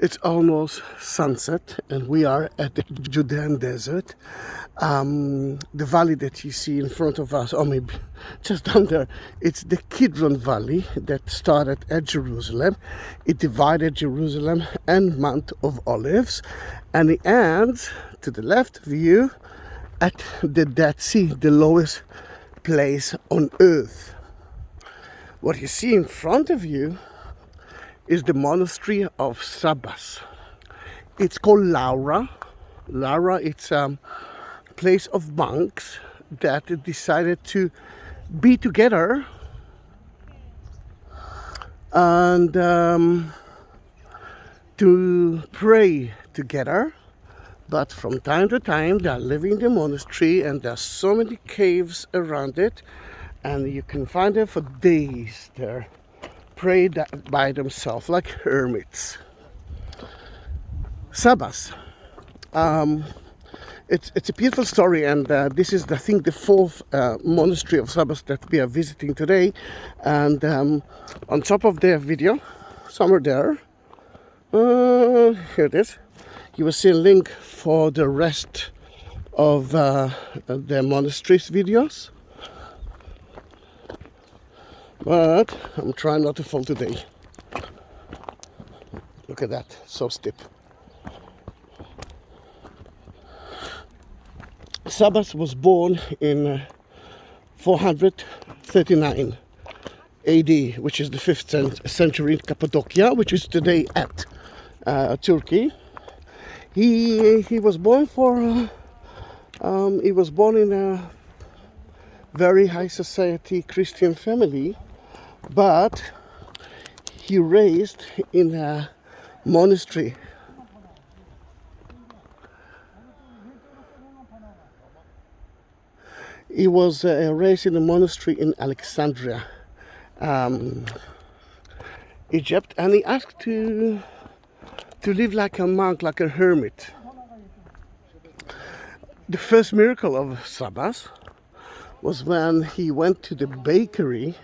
It's almost sunset and we are at the Judean Desert. The valley that you see in front of us, or maybe just down there, it's the Kidron Valley that started at Jerusalem. It divided Jerusalem and Mount of Olives, and it ends to the left of you at the Dead Sea, the lowest place on earth. What you see in front of you is the monastery of Sabas. It's called Laura. Laura, it's a place of monks that decided to be together and to pray together. But from time to time they are living in the monastery, and there are so many caves around it, and you can find them for days there, pray by themselves like hermits. Sabas. It's a beautiful story, and this is, I think, the fourth monastery of Sabas that we are visiting today. And on top of the video, somewhere there, here it is, you will see a link for the rest of the monastery's videos. But I'm trying not to fall today. Look at that, so steep. Sabas was born in 439 AD, which is the 5th century in Cappadocia, which is today at Turkey. He was born in a very high society Christian family, but he raised in a monastery. He was raised in a monastery in Alexandria, Egypt, and he asked to live like a monk, like a hermit. The first miracle of Sabas was when he went to the bakery,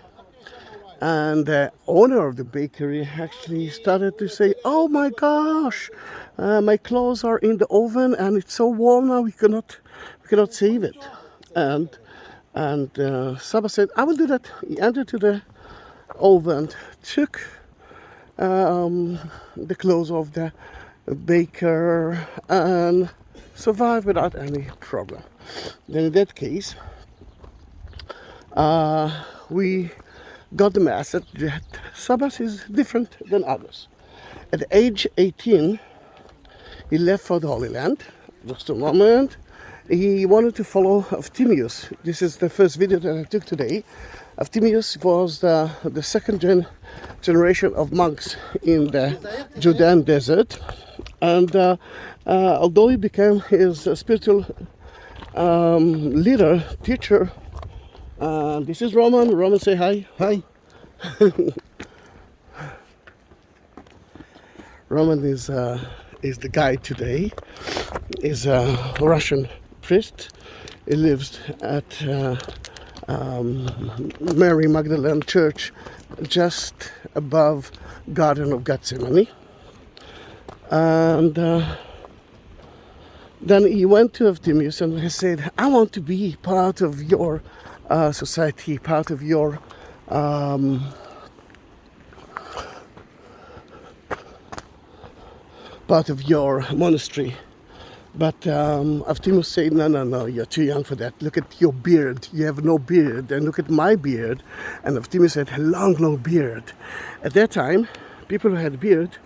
and the owner of the bakery actually started to say, "Oh my gosh, my clothes are in the oven and it's so warm now we cannot save it." And Sabas said, "I will do that." He entered to the oven, took the clothes of the baker, and survived without any problem. Then in that case, we got the message that Sabas is different than others. At age 18, he left for the Holy Land. Just a moment. He wanted to follow Efthymius. This is the first video that I took today. Efthymius was the second generation of monks in the Judean Desert. And although he became his spiritual leader, teacher, this is Roman. Roman, say hi. Hi. Roman is the guide today. Is a Russian priest. He lives at Mary Magdalene Church, just above Garden of Gethsemane. And then he went to Efthymius and he said, "I want to be part of your society, part of your monastery." But Efthymius said, no, you're too young for that. Look at your beard. You have no beard. And look at my beard. And Efthymius had a long beard. At that time, people who had beard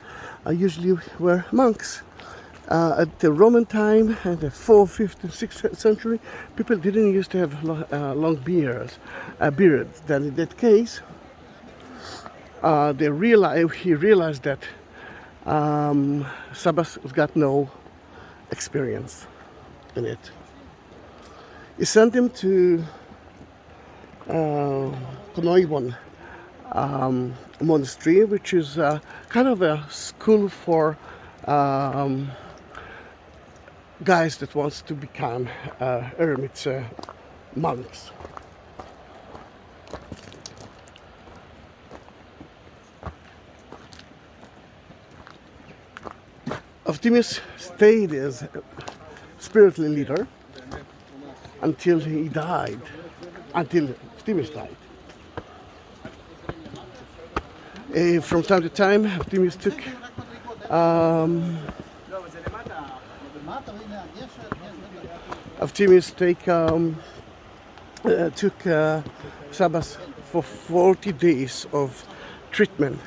usually were monks. At the Roman time, at the 4th, 5th, and 6th century, people didn't used to have long beards. Then in that case, he realized that Sabas got no experience in it. He sent him to Konoibon monastery, which is kind of a school for guys that wants to become hermits, monks. Efthymius stayed as spiritual leader until he died, until Efthymius died. From time to time, Efthymius took took Sabas for 40 days of treatment,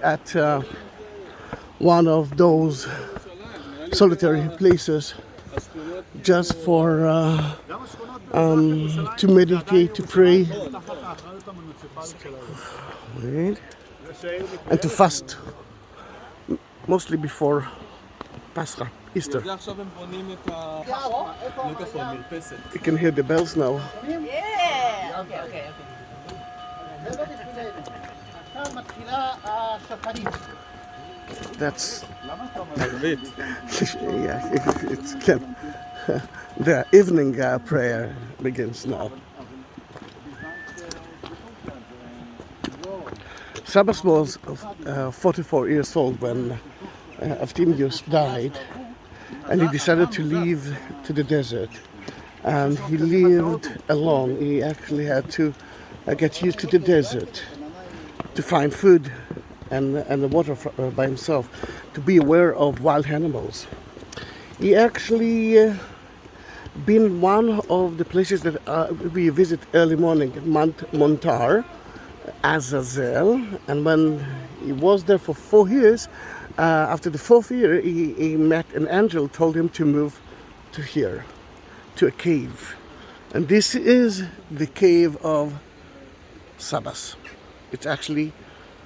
at one of those solitary places, just for to meditate, to pray, and to fast, mostly before Pascha, Easter. You can hear the bells now. Yeah. Okay. That's yeah. The evening prayer begins now. Sabas was 44 years old when Efthymius died, and he decided to leave to the desert. And he lived alone. He actually had to get used to the desert, to find food and the water by himself, to be aware of wild animals. He actually been one of the places that we visit early morning, Mount Montar, Azazel, and when he was there for 4 years, after the 4th year, he met an angel, told him to move to here, to a cave. And this is the cave of Sabas. It's actually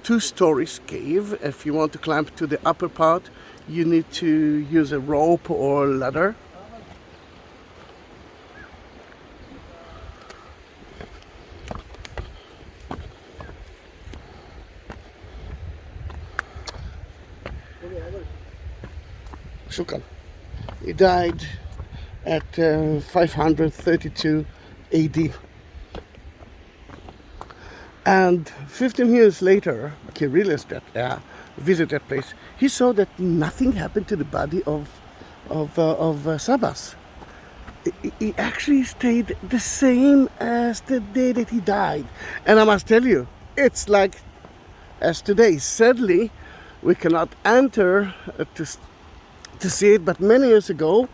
2 stories cave. If you want to climb to the upper part, you need to use a rope or ladder. Shukran. He died at 532 AD. And 15 years later, Kyrillos visited that place. He saw that nothing happened to the body of Sabas. He actually stayed the same as the day that he died. And I must tell you, it's like as today. Sadly, we cannot enter to see it, but many years ago,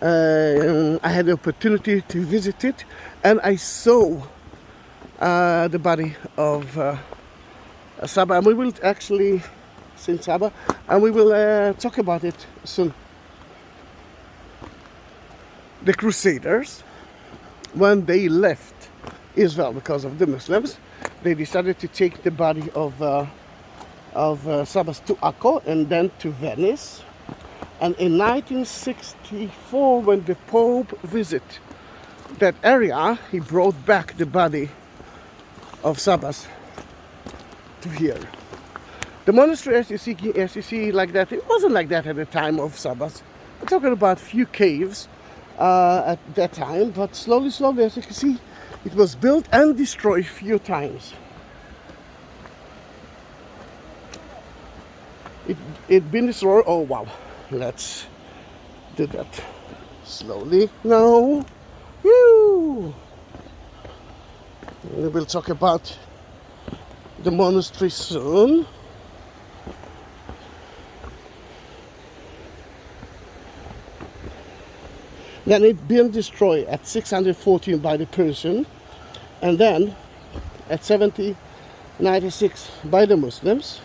I had the opportunity to visit it, and I saw the body of Saba, and we will actually St Sabas, and we will talk about it soon. The Crusaders, when they left Israel because of the Muslims, they decided to take the body of Sabas to Akko and then to Venice. And in 1964, when the Pope visited that area, he brought back the body of Sabas to here. The monastery, as you see like that, it wasn't like that at the time of Sabas. We're talking about few caves at that time, but slowly, as you can see, it was built and destroyed a few times. It been destroyed. Oh wow! Let's do that slowly now. Woo! We will talk about the monastery soon. Then it been destroyed at 614 by the Persian, and then at 1796 by the Muslims.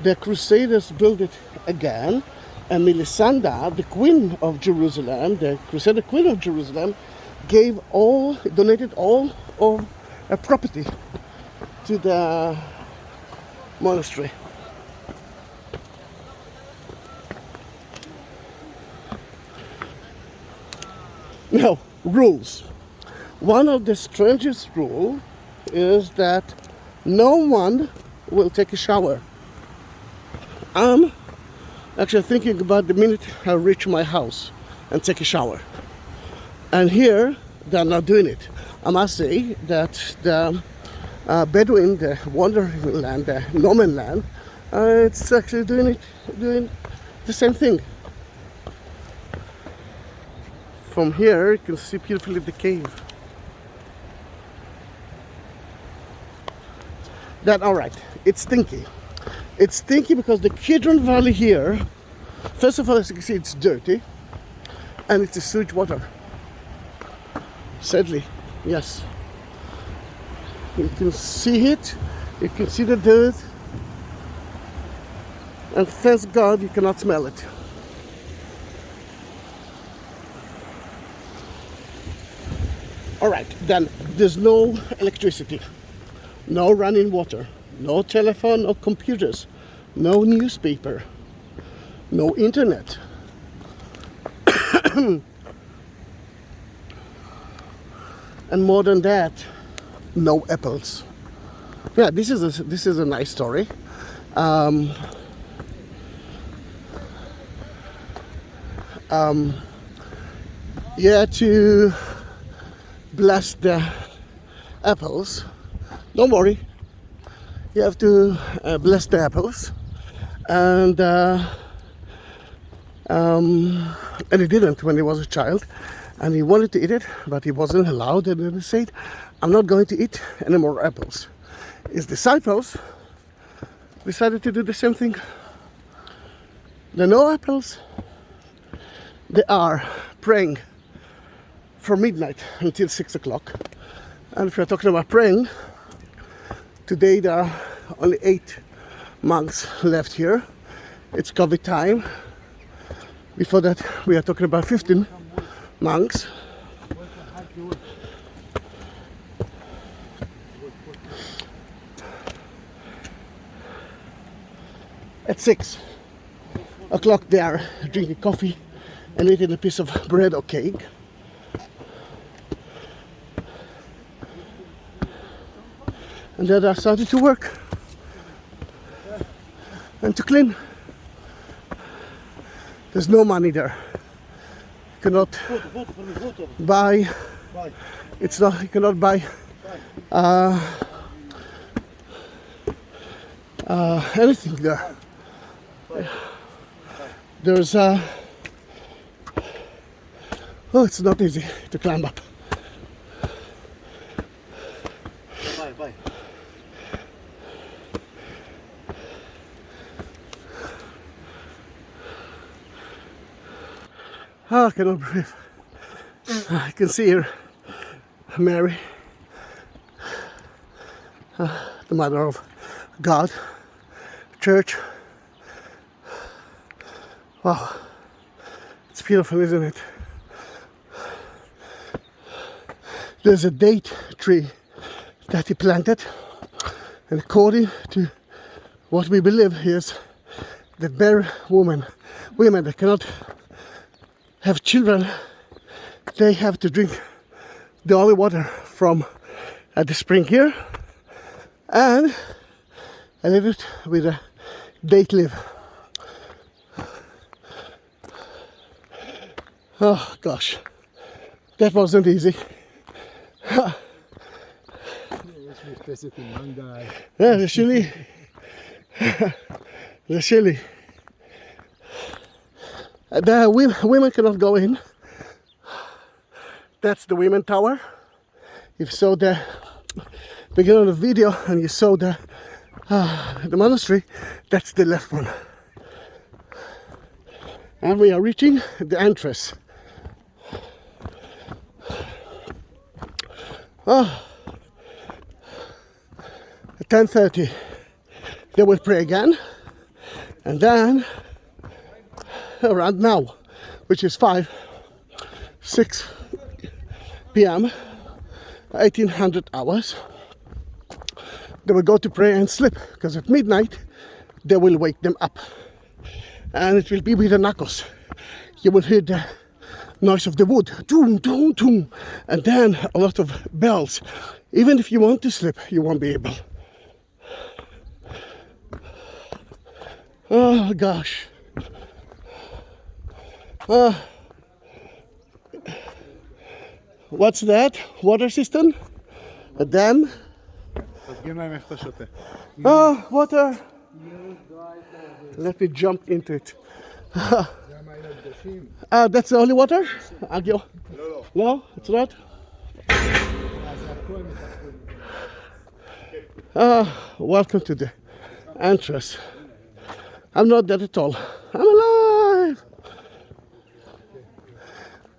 The Crusaders built it again, and Melisande, the Queen of Jerusalem, the Crusader Queen of Jerusalem, donated all of her property to the monastery. Now, rules. One of the strangest rules is that no one will take a shower. I'm actually thinking about the minute I reach my house and take a shower. And here, they're not doing it. I must say that the Bedouin, the wandering land, the no man land, it's actually doing the the same thing. From here, you can see beautifully the cave. Then, all right, it's stinky. It's stinky because the Kidron Valley here, first of all, as you can see, it's dirty, and it's a sewage water. Sadly, yes. You can see it, you can see the dirt, and thank God you cannot smell it. Alright, then there's no electricity, no running water, no telephone, no computers, no newspaper, no internet. And more than that, no apples. Yeah, this is a nice story. Yeah, to bless the apples. Don't worry, you have to bless the apples, and he didn't when he was a child, and he wanted to eat it, but he wasn't allowed. And then he said, "I'm not going to eat any more apples." His disciples decided to do the same thing. There are no apples. They are praying from midnight until 6 o'clock. And if you're talking about praying, today there are only 8 monks left here. It's COVID time. Before that, we are talking about 15 monks. At 6 o'clock, they are drinking coffee and eating a piece of bread or cake. And then they started to work and to clean. There's no money there. You cannot buy. It's not. You cannot buy anything there. There's oh, it's not easy to climb up. Bye. Oh, I cannot breathe. I can see here Mary, the Mother of God, church. Wow, it's beautiful, isn't it? There's a date tree that he planted, and according to what we believe is that barren women that cannot have children, they have to drink the holy water from the spring here, and I leave it with a date leaf. Oh gosh, that wasn't easy. Yeah, the chili. The chili. The women cannot go in. That's the women tower. If you saw the beginning of the video and you saw the monastery, that's the left one. And we are reaching the entrance. At 10:30 they will pray again, and then around now, which is 6 p.m., 1800 hours, they will go to pray and sleep, because at midnight they will wake them up, and it will be with the knuckles. You will hear the noise of the wood, toom, toom, toom, and then a lot of bells. Even if you want to sleep, you won't be able. Oh gosh. What's that? Water system? A dam? Oh, water! Let me jump into it. That's the holy water? Agio? No, it's not? Welcome to the entrance. I'm not dead at all. I'm alive!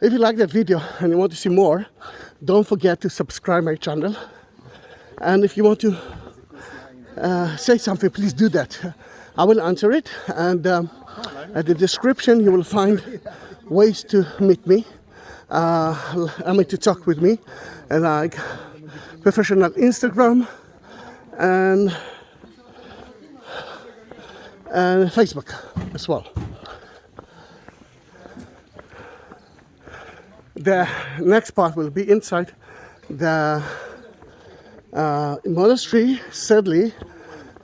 If you like that video and you want to see more, don't forget to subscribe my channel. And if you want to say something, please do that. I will answer it. And at the description, you will find ways to meet me. To talk with me, and like professional Instagram and Facebook as well. The next part will be inside the monastery. Sadly,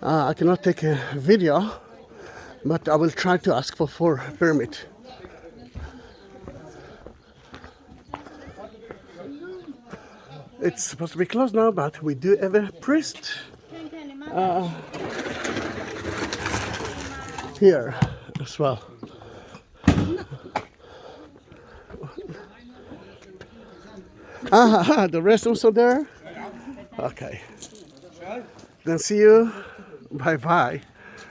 I cannot take a video, but I will try to ask for permit. It's supposed to be closed now, but we do have a priest here as well. The restrooms are there. Okay. Then see you. Bye bye.